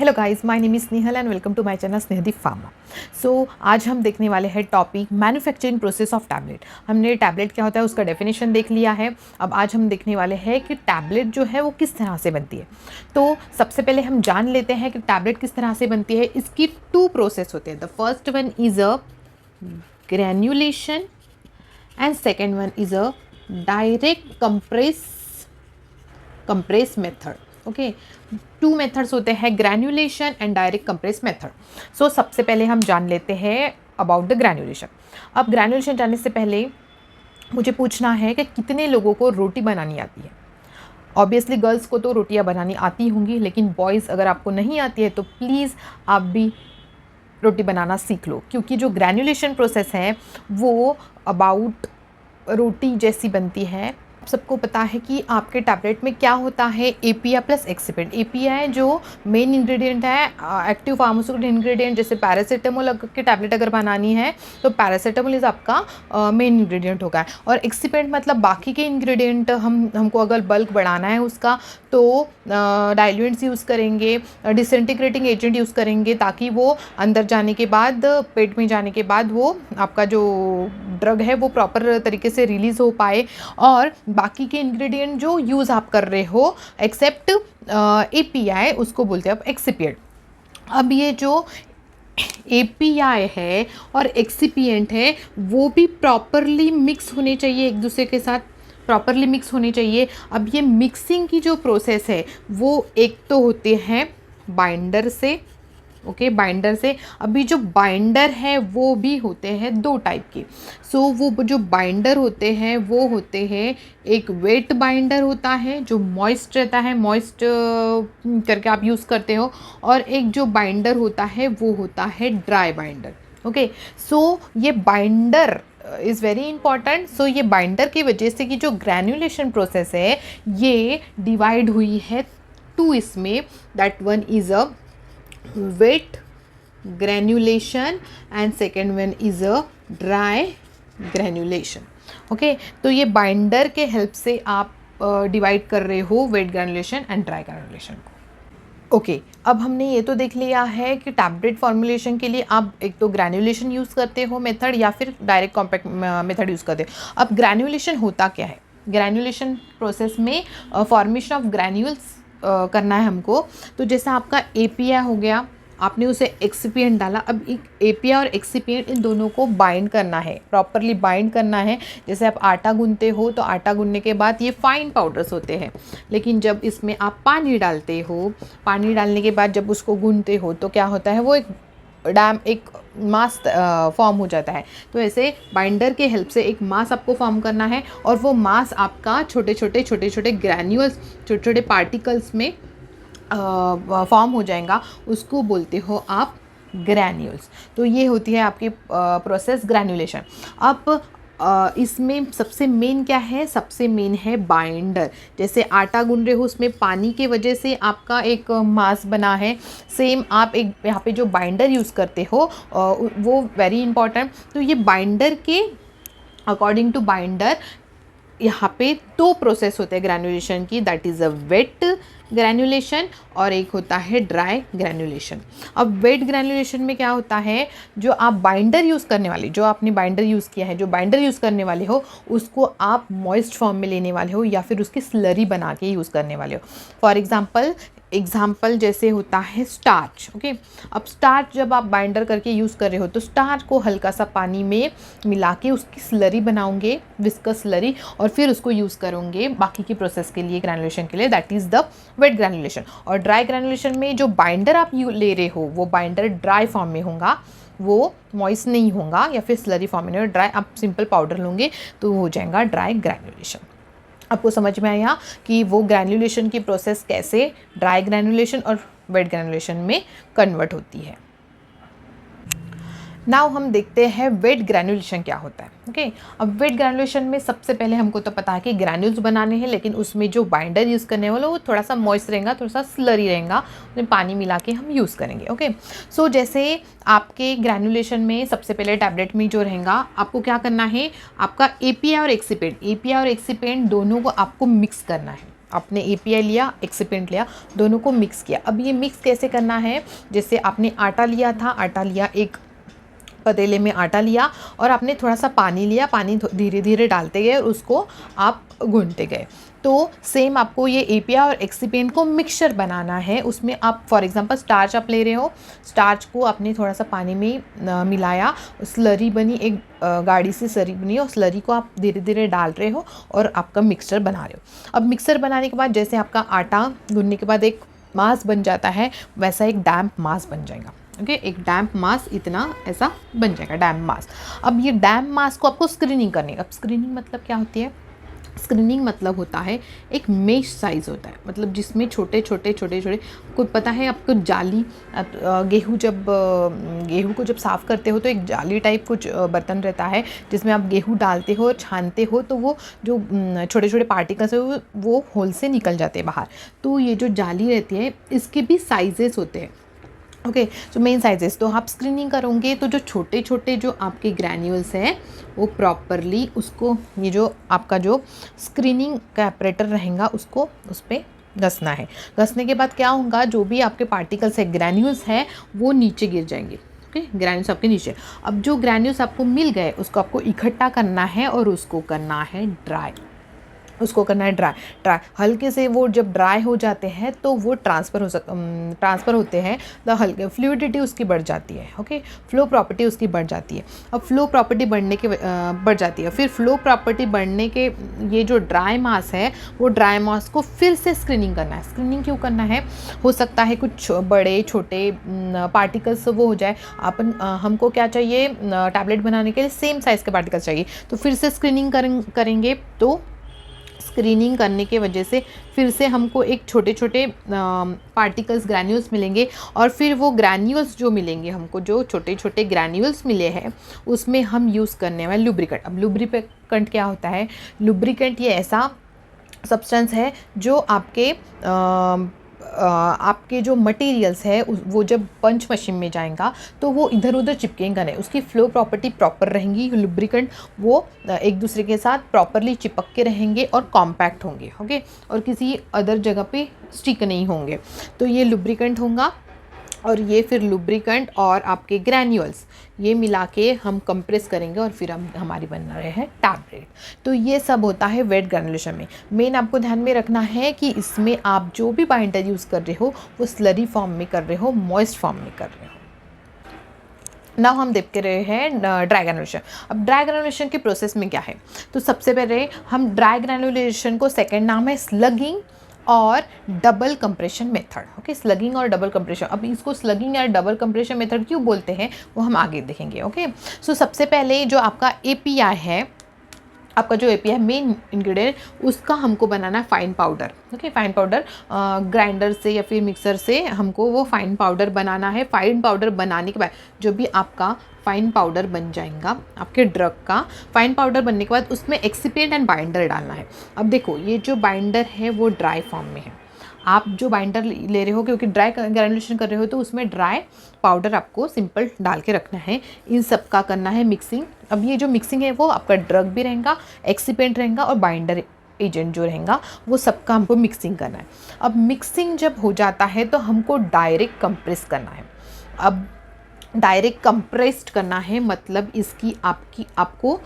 Hello guys, my name is Snehal and welcome to my channel Snehdi pharma. So आज हम देखने वाले हैं topic manufacturing process of tablet. हमने टैबलेट क्या होता है उसका डेफिनेशन देख लिया है। अब आज हम देखने वाले हैं कि टैबलेट जो है वो किस तरह से बनती है। तो सबसे पहले हम जान लेते हैं कि टैबलेट किस तरह से बनती है। इसकी 2 प्रोसेस होते हैं। The first one is a granulation and second one is a direct compress method. Okay, 2 methods होते हैं, granulation and direct compress method. So सबसे पहले हम जान लेते हैं अबाउट द ग्रैन्युलेशन। अब ग्रैन्युलेशन जानने से पहले मुझे पूछना है कि कितने लोगों को रोटी बनानी आती है। ऑब्वियसली गर्ल्स को तो रोटियां बनानी आती होंगी, लेकिन बॉयज़ अगर आपको नहीं आती है तो प्लीज़ आप भी रोटी बनाना सीख लो, क्योंकि जो ग्रैन्युलेशन प्रोसेस है वो अबाउट रोटी जैसी बनती है। सबको पता है कि आपके टैबलेट में क्या होता है, एपीआई प्लस एक्सिपेंट। एपीआई जो मेन इंग्रेडिएंट है, एक्टिव फार्मास्यूटिकल इंग्रेडिएंट। जैसे पैरासीटामोल की टैबलेट अगर बनानी है तो पैरासीटामोल इज़ आपका मेन इंग्रेडिएंट होगा। और एक्सिपेंट मतलब बाकी के इंग्रेडिएंट हमको अगर बल्क बढ़ाना है उसका तो डाइल्यूएंट्स यूज़ करेंगे, डिसइंटीग्रेटिंग एजेंट यूज़ करेंगे, ताकि वो अंदर जाने के बाद, पेट में जाने के बाद वो आपका जो ड्रग है वो प्रॉपर तरीके से रिलीज़ हो पाए। और बाकी के इंग्रेडिएंट जो यूज़ आप कर रहे हो एक्सेप्ट एपीआई, उसको बोलते हैं आप एक्सिपिएंट। अब ये जो एपीआई है और एक्सिपिएंट है वो भी प्रॉपरली मिक्स होने चाहिए, एक दूसरे के साथ प्रॉपरली मिक्स होने चाहिए। अब ये मिक्सिंग की जो प्रोसेस है वो एक तो होते हैं बाइंडर से। ओके, बाइंडर से। अभी जो बाइंडर है वो भी होते हैं 2 टाइप के। सो वो जो बाइंडर होते हैं वो होते हैं, एक वेट बाइंडर होता है जो मॉइस्ट रहता है, मॉइस्ट करके आप यूज़ करते हो, और एक जो बाइंडर होता है वो होता है ड्राई बाइंडर। ओके, सो ये बाइंडर इज़ वेरी इंपॉर्टेंट। सो ये बाइंडर की वजह से कि जो ग्रैन्युलेशन प्रोसेस है ये डिवाइड हुई है 2 इसमें। That one is a wet granulation and second one is a dry granulation. Okay, तो ये बाइंडर के हेल्प से आप डिवाइड कर रहे हो wet granulation and dry granulation को। ओके, अब हमने ये तो देख लिया है कि टैबलेट फॉर्मुलेशन के लिए आप एक तो ग्रैन्युलेशन यूज़ करते हो मेथड, या फिर डायरेक्ट कॉम्पैक्ट मेथड यूज़ करते हो। अब ग्रैन्युलेशन होता क्या है? ग्रैन्युलेशन प्रोसेस में फॉर्मेशन ऑफ ग्रैन्यूल्स करना है हमको। तो जैसे आपका एपीआई हो गया, आपने उसे एक्सिपिएंट डाला। अब एक एपीआई और एक्सिपिएंट इन दोनों को बाइंड करना है, प्रॉपरली बाइंड करना है। जैसे आप आटा गूंथते हो तो आटा गूंथने के बाद ये फाइन पाउडर्स होते हैं, लेकिन जब इसमें आप पानी डालते हो, पानी डालने के बाद जब उसको गूंथते हो तो क्या होता है, वो एक मास फॉर्म हो जाता है। तो ऐसे बाइंडर के हेल्प से एक मास आपको फॉर्म करना है, और वो मास आपका छोटे छोटे ग्रैन्यूल्स, छोटे छोटे पार्टिकल्स में फॉर्म हो जाएगा। उसको बोलते हो आप ग्रैन्यूल्स। तो ये होती है आपकी प्रोसेस ग्रैन्युलेशन। अब इसमें सबसे मेन क्या है? सबसे मेन है बाइंडर। जैसे आटा गूंथ रहे हो, उसमें पानी के वजह से आपका एक मास बना है। सेम आप एक यहाँ पे जो बाइंडर यूज़ करते हो वो वेरी इंपॉर्टेंट। तो ये बाइंडर के अकॉर्डिंग टू बाइंडर यहाँ पे 2 प्रोसेस होते हैं ग्रैन्युलेशन की। That is a wait granulation और एक होता है ड्राई ग्रैन्युलेशन। अब वेट ग्रैन्युलेशन में क्या होता है, जो आप बाइंडर यूज़ करने वाले, जो आपने बाइंडर यूज़ किया है, जो बाइंडर यूज़ करने वाले हो उसको आप मॉइस्ट फॉर्म में लेने वाले हो, या फिर उसकी स्लरी बना के यूज़ करने वाले हो। फॉर एग्जाम्पल जैसे होता है स्टार्च। ओके, अब स्टार्च जब आप बाइंडर करके यूज़ कर रहे हो तो स्टार्च को हल्का सा पानी में मिला के उसकी स्लरी बनाओगे, विस्कस स्लरी, और फिर उसको यूज़ करोगे बाकी की प्रोसेस के लिए, ग्रैन्युलेशन के लिए। That is the wet granulation. और ड्राई ग्रैन्युलेशन में जो बाइंडर आप ले रहे हो वो बाइंडर ड्राई फॉर्म में होगा, वो मॉइस्ट नहीं होगा, या फिर स्लरी फॉर्म में नहीं, ड्राई आप सिंपल पाउडर लोगे तो हो जाएगा ड्राई ग्रैन्युलेशन। आपको समझ में आया कि वो ग्रैन्युलेशन की प्रोसेस कैसे ड्राई ग्रैन्युलेशन और वेट ग्रैन्युलेशन में कन्वर्ट होती है। नाउ हम देखते हैं वेट ग्रैन्युलेशन क्या होता है। ओके, अब वेट ग्रैन्युलेशन में सबसे पहले हमको तो पता है कि ग्रैन्यूल्स बनाने हैं, लेकिन उसमें जो बाइंडर यूज़ करने वाला वो थोड़ा सा मॉइस्ट रहेगा, थोड़ा सा स्लरी रहेगा, उसमें पानी मिला के हम यूज़ करेंगे। ओके, सो जैसे आपके ग्रैन्युलेशन में सबसे पहले टैबलेट में जो रहेगा, आपको क्या करना है, आपका एपीआई और एक्सिपेंट दोनों को आपको मिक्स करना है। आपने एपीआई लिया, एक्सिपिएंट लिया, दोनों को मिक्स किया। अब ये मिक्स कैसे करना है, जैसे आपने आटा लिया था, आटा लिया, एक पतीले में आटा लिया और आपने थोड़ा सा पानी लिया, पानी धीरे धीरे डालते गए और उसको आप गूंथते गए। तो सेम आपको ये एपीआई और एक्सिपिएंट को मिक्सचर बनाना है। उसमें आप फॉर एग्जांपल स्टार्च आप ले रहे हो, स्टार्च को आपने थोड़ा सा पानी में मिलाया, स्लरी बनी, एक गाढ़ी सी स्लरी बनी और स्लरी को आप धीरे धीरे डाल रहे हो और आपका मिक्सचर बना रहे हो। अब मिक्सचर बनाने के बाद जैसे आपका आटा गूंथने के बाद एक मास बन जाता है, वैसा एक डैम्प मास बन जाएगा। ओके, एक डैम्प मास इतना ऐसा बन जाएगा, डैम्प मास। अब ये डैम्प मास को आपको स्क्रीनिंग करनी है। अब स्क्रीनिंग मतलब क्या होती है, स्क्रीनिंग मतलब होता है एक मेश साइज़ होता है, मतलब जिसमें छोटे छोटे कोई पता है आपको जाली, गेहूँ को जब साफ़ करते हो तो एक जाली टाइप कुछ बर्तन रहता है जिसमें आप गेहूँ डालते हो, छानते हो, तो वो जो छोटे छोटे पार्टिकल्स है वो होल से निकल जाते हैं बाहर। तो ये जो जाली रहती है इसके भी साइजेस होते हैं। ओके, तो मेन साइजेस, तो आप स्क्रीनिंग करोगे तो जो छोटे छोटे जो आपके ग्रैन्यूल्स हैं वो प्रॉपरली उसको, ये जो आपका जो स्क्रीनिंग का ऑपरेटर रहेगा उसको उस पर घसना है। घसने के बाद क्या होगा, जो भी आपके पार्टिकल्स है, ग्रैन्यूल्स हैं, वो नीचे गिर जाएंगे। ओके, ग्रैन्यूल्स आपके नीचे। अब जो ग्रैन्यूल्स आपको मिल गए उसको आपको इकट्ठा करना है और उसको करना है ड्राई। उसको करना है ड्राई हल्के से। वो जब ड्राई हो जाते हैं तो वो ट्रांसफ़र होते हैं, तो हल्के फ्लूइडिटी उसकी बढ़ जाती है। ओके, फ्लो प्रॉपर्टी उसकी बढ़ जाती है। अब फ्लो प्रॉपर्टी बढ़ जाती है, फिर फ्लो प्रॉपर्टी बढ़ने के ये जो ड्राई मास है वो ड्राई मास को फिर से स्क्रीनिंग करना है। स्क्रीनिंग क्यों करना है, हो सकता है कुछ बड़े छोटे पार्टिकल्स वो हो जाए। हमको क्या चाहिए, टैबलेट बनाने के लिए सेम साइज़ के पार्टिकल्स चाहिए, तो फिर से स्क्रीनिंग करेंगे। तो स्क्रीनिंग करने के वजह से फिर से हमको एक छोटे छोटे पार्टिकल्स, ग्रैन्यूल्स मिलेंगे और फिर वो ग्रैन्यूल्स जो मिलेंगे हमको, जो छोटे छोटे ग्रैन्यूल्स मिले हैं उसमें हम यूज़ करने वाले लुब्रिकेंट। अब लुब्रिकेंट क्या होता है, लुब्रिकेंट ये ऐसा सब्सटेंस है जो आपके जो मटेरियल्स है वो जब पंच मशीन में जाएगा तो वो इधर उधर चिपकेगा नहीं, उसकी फ्लो प्रॉपर्टी प्रॉपर रहेंगी। लुब्रिकेंट वो एक दूसरे के साथ प्रॉपरली चिपक के रहेंगे और कॉम्पैक्ट होंगे। ओके, और किसी अदर जगह पे स्टिक नहीं होंगे, तो ये लुब्रिकेंट होगा। और ये फिर लुब्रिकेंट और आपके ग्रैन्यूल्स ये मिला के हम कंप्रेस करेंगे और फिर हम हमारी बन रहे हैं टैबलेट। तो ये सब होता है वेट ग्रैनुलेशन में। मेन आपको ध्यान में रखना है कि इसमें आप जो भी बाइंडर यूज़ कर रहे हो वो स्लरी फॉर्म में कर रहे हो, मॉइस्ट फॉर्म में कर रहे हो। नाउ हम देख रहे हैं ड्राई ग्रैनुलेशन। अब ड्राई ग्रैनुलेशन के प्रोसेस में क्या है, तो सबसे पहले हम ड्राई ग्रैनुलेशन को सेकंड नाम है स्लगिंग और डबल कंप्रेशन मेथड। ओके, स्लगिंग और डबल कंप्रेशन। अब इसको स्लगिंग या डबल कंप्रेशन मेथड क्यों बोलते हैं वो हम आगे देखेंगे। ओके, सो सबसे पहले जो आपका एपीआई है, आपका जो एपीआई मेन इंग्रेडिएंट, उसका हमको बनाना है fine powder. Okay, fine powder grinder से या फिर मिक्सर से हमको वो फाइन पाउडर बनाना है। फाइन पाउडर बनाने के बाद जो भी आपका फाइन पाउडर बन जाएगा आपके ड्रग का, फाइन पाउडर बनने के बाद उसमें एक्सिपिएंट एंड बाइंडर डालना है। अब देखो, ये जो बाइंडर है वो ड्राई फॉर्म में है। आप जो बाइंडर ले रहे हो, क्योंकि ड्राई ग्रैनुलेशन कर रहे हो, तो उसमें ड्राई पाउडर आपको सिंपल डाल के रखना है। इन सब का करना है मिक्सिंग। अब ये जो मिक्सिंग है वो आपका ड्रग भी रहेगा, एक्सिपेंट रहेगा और बाइंडर एजेंट जो रहेगा वो सबका हमको मिक्सिंग करना है। अब मिक्सिंग जब हो जाता है तो हमको डायरेक्ट कंप्रेस करना है। अब डायरेक्ट कंप्रेस्ड करना है मतलब इसकी आपको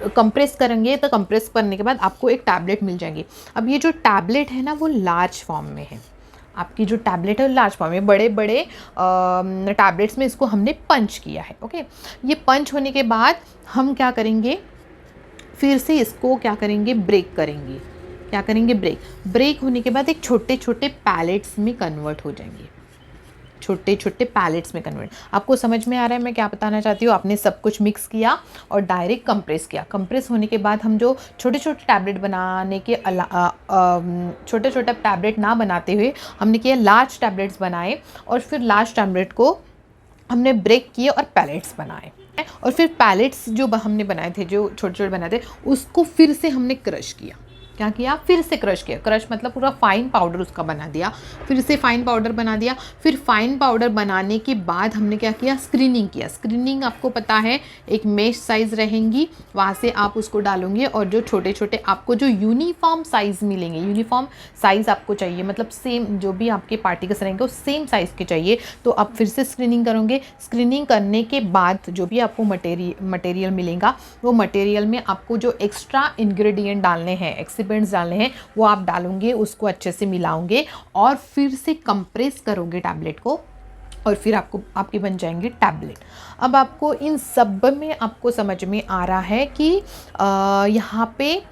कंप्रेस करेंगे तो कंप्रेस करने के बाद आपको एक टैबलेट मिल जाएंगी। अब ये जो टैबलेट है ना वो लार्ज फॉर्म में है। आपकी जो टैबलेट है वो लार्ज फॉर्म में, बड़े बड़े टैबलेट्स में इसको हमने पंच किया है। ओके, ये पंच होने के बाद हम क्या करेंगे, फिर से इसको क्या करेंगे, ब्रेक करेंगे। क्या करेंगे, ब्रेक होने के बाद एक छोटे छोटे पैलेट्स में कन्वर्ट हो जाएंगे। छोटे छोटे पैलेट्स में कन्वर्ट। आपको समझ में आ रहा है मैं क्या बताना चाहती हूँ। आपने सब कुछ मिक्स किया और डायरेक्ट कंप्रेस किया। कंप्रेस होने के बाद हम जो छोटे छोटे टैबलेट बनाने के छोटे छोटे टैबलेट ना बनाते हुए हमने किया लार्ज टैबलेट्स बनाए और फिर लार्ज टैबलेट को हमने ब्रेक किए और पैलेट्स बनाए। और फिर पैलेट्स जो हमने बनाए थे, जो छोटे छोटे बनाए थे, उसको फिर से हमने क्रश किया। क्या किया, फिर से क्रश किया, क्रश मतलब पूरा फाइन पाउडर उसका बना दिया, फिर से फाइन पाउडर बना दिया। फिर फाइन पाउडर बनाने के बाद हमने क्या किया, स्क्रीनिंग किया। स्क्रीनिंग आपको पता है एक मेश साइज़ रहेंगी, वहाँ से आप उसको डालोगे और जो छोटे छोटे आपको जो यूनिफॉर्म साइज़ मिलेंगे, यूनिफॉर्म साइज़ आपको चाहिए, मतलब सेम जो भी आपके पार्टिकल्स रहेंगे वो सेम साइज़ के चाहिए, तो आप फिर से स्क्रीनिंग करोगे। स्क्रीनिंग करने के बाद जो भी आपको मटेरियल मिलेगा, वो मटेरियल में आपको जो एक्स्ट्रा इंग्रेडिएंट डालने हैं, एक्सिपेंट्स डालने हैं, वो आप डालोगे, उसको अच्छे से मिलाओगे और फिर से कंप्रेस करोगे टैबलेट को, और फिर आपके बन जाएंगे टैबलेट। अब आपको इन सब में आपको समझ में आ रहा है कि यहाँ पे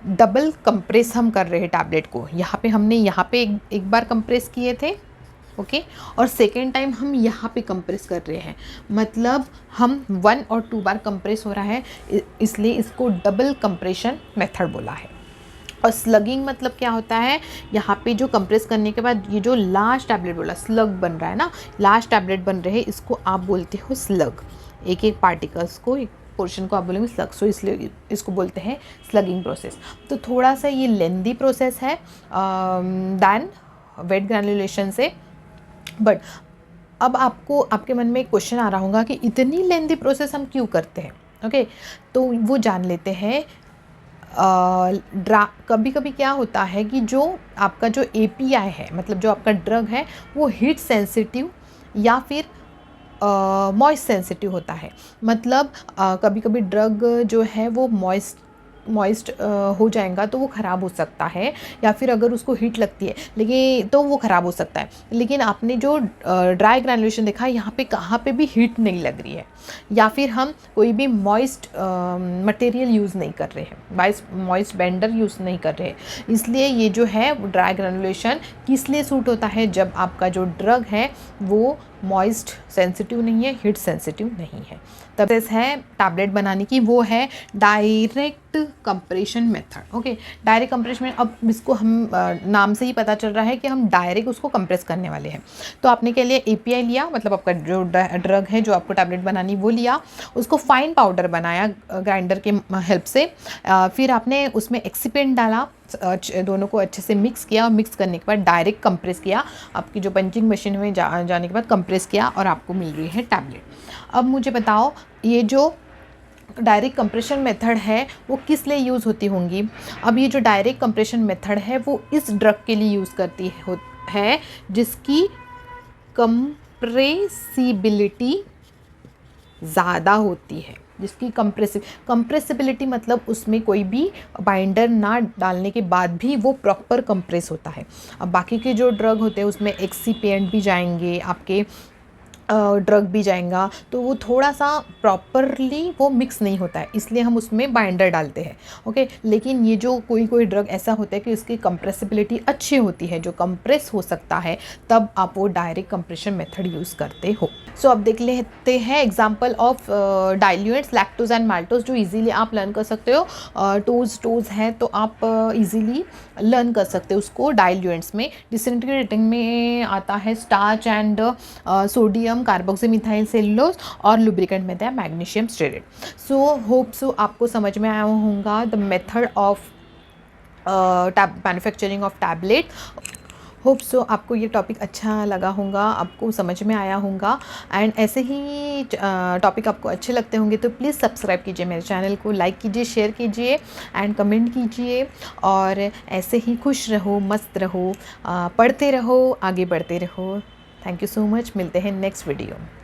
डबल कंप्रेस हम कर रहे हैं टैबलेट को। यहाँ पे हमने यहाँ पे एक बार कंप्रेस किए थे, ओके, और सेकेंड टाइम हम यहाँ पे कंप्रेस कर रहे हैं, मतलब हम 1 और 2 बार कंप्रेस हो रहा है, इसलिए इसको डबल कंप्रेशन मेथड बोला है। और स्लगिंग मतलब क्या होता है, यहाँ पे जो कंप्रेस करने के बाद ये जो लास्ट टैबलेट बोला, स्लग बन रहा है ना, लास्ट टैबलेट बन रहे हैं, इसको आप बोलते हो स्लग। एक एक पार्टिकल्स को, एक पोर्शन को आप बोलेंगे स्लग, सो इसलिए इसको बोलते हैं स्लगिंग प्रोसेस। तो थोड़ा सा ये लेंदी प्रोसेस है दैन वेट ग्रैन्युलेशन से। बट अब आपको आपके मन में एक क्वेश्चन आ रहा होगा कि इतनी लेंदी प्रोसेस हम क्यों करते हैं, ओके, तो वो जान लेते हैं। कभी कभी क्या होता है कि जो आपका जो API है, मतलब जो आपका ड्रग है, वो हीट सेंसिटिव या फिर मॉइस्ट सेंसिटिव होता है। मतलब कभी कभी ड्रग जो है वो मॉइस्ट हो जाएगा तो वो ख़राब हो सकता है, या फिर अगर उसको हीट लगती है लेकिन तो वो ख़राब हो सकता है। लेकिन आपने जो ड्राई ग्रैन्युलेशन देखा, यहाँ पे कहाँ पे भी हीट नहीं लग रही है, या फिर हम कोई भी मॉइस्ट मटेरियल यूज़ नहीं कर रहे हैं, मॉइस्ट बेंडर यूज़ नहीं कर रहे हैं। इसलिए ये जो है ड्राई ग्रैन्युलेशन किस लिए सूट होता है, जब आपका जो ड्रग है वो मॉइस्ट सेंसिटिव नहीं है, हीट सेंसिटिव नहीं है। तब है टैबलेट बनाने की, वो है direct compression method. Okay, direct compression में अब इसको हम नाम से ही पता चल रहा है कि हम डायरेक्ट उसको कंप्रेस करने वाले हैं। तो आपने के लिए API लिया, मतलब आपका जो ड्रग है जो आपको टैबलेट बनानी वो लिया, उसको फाइन पाउडर बनाया ग्राइंडर के हेल्प से, फिर आपने उसमें एक्सिपेंट डाला, दोनों को अच्छे से मिक्स किया, और मिक्स करने के बाद डायरेक्ट कंप्रेस किया, आपकी जो पंचिंग मशीन में जाने के बाद कंप्रेस किया और आपको मिल रही है टैबलेट। अब मुझे बताओ, ये जो डायरेक्ट कंप्रेशन मेथड है वो किस लिए यूज़ होती होंगी। अब ये जो डायरेक्ट कंप्रेशन मेथड है वो इस ड्रग के लिए यूज़ करती है जिसकी कंप्रेसिबिलिटी ज़्यादा होती है, जिसकी कंप्रेसिबिलिटी मतलब उसमें कोई भी बाइंडर ना डालने के बाद भी वो प्रॉपर कंप्रेस होता है। अब बाकी के जो ड्रग होते हैं उसमें एक्सीपिएंट भी जाएंगे, आपके ड्रग भी जाएगा, तो वो थोड़ा सा प्रॉपरली वो मिक्स नहीं होता है, इसलिए हम उसमें बाइंडर डालते हैं, ओके। लेकिन ये जो कोई ड्रग ऐसा होता है कि उसकी कंप्रेसिबिलिटी अच्छी होती है, जो कंप्रेस हो सकता है, तब आप वो डायरेक्ट कंप्रेशन मेथड यूज़ करते हो। सो अब देख लेते हैं example of diluents, lactose and maltose, जो इजीली आप लर्न कर सकते हो। टोज है तो आप इजीली लर्न कर सकते हो उसको डाइल्यूएंट्स में। डिसइंटीग्रेटिंग में आता है starch and sodium carboxymethyl cellulose, और लुब्रिकेंट में है magnesium stearate. So hope so आपको समझ में आया होगा the method of manufacturing of tablet. Hope so आपको ये टॉपिक अच्छा लगा होगा, आपको समझ में आया होगा। एंड ऐसे ही टॉपिक आपको अच्छे लगते होंगे तो प्लीज़ सब्सक्राइब कीजिए मेरे चैनल को, लाइक कीजिए, शेयर कीजिए एंड कमेंट कीजिए। और ऐसे ही खुश रहो, मस्त रहो, पढ़ते रहो, आगे बढ़ते रहो। थैंक यू सो मच, मिलते हैं नेक्स्ट वीडियो में।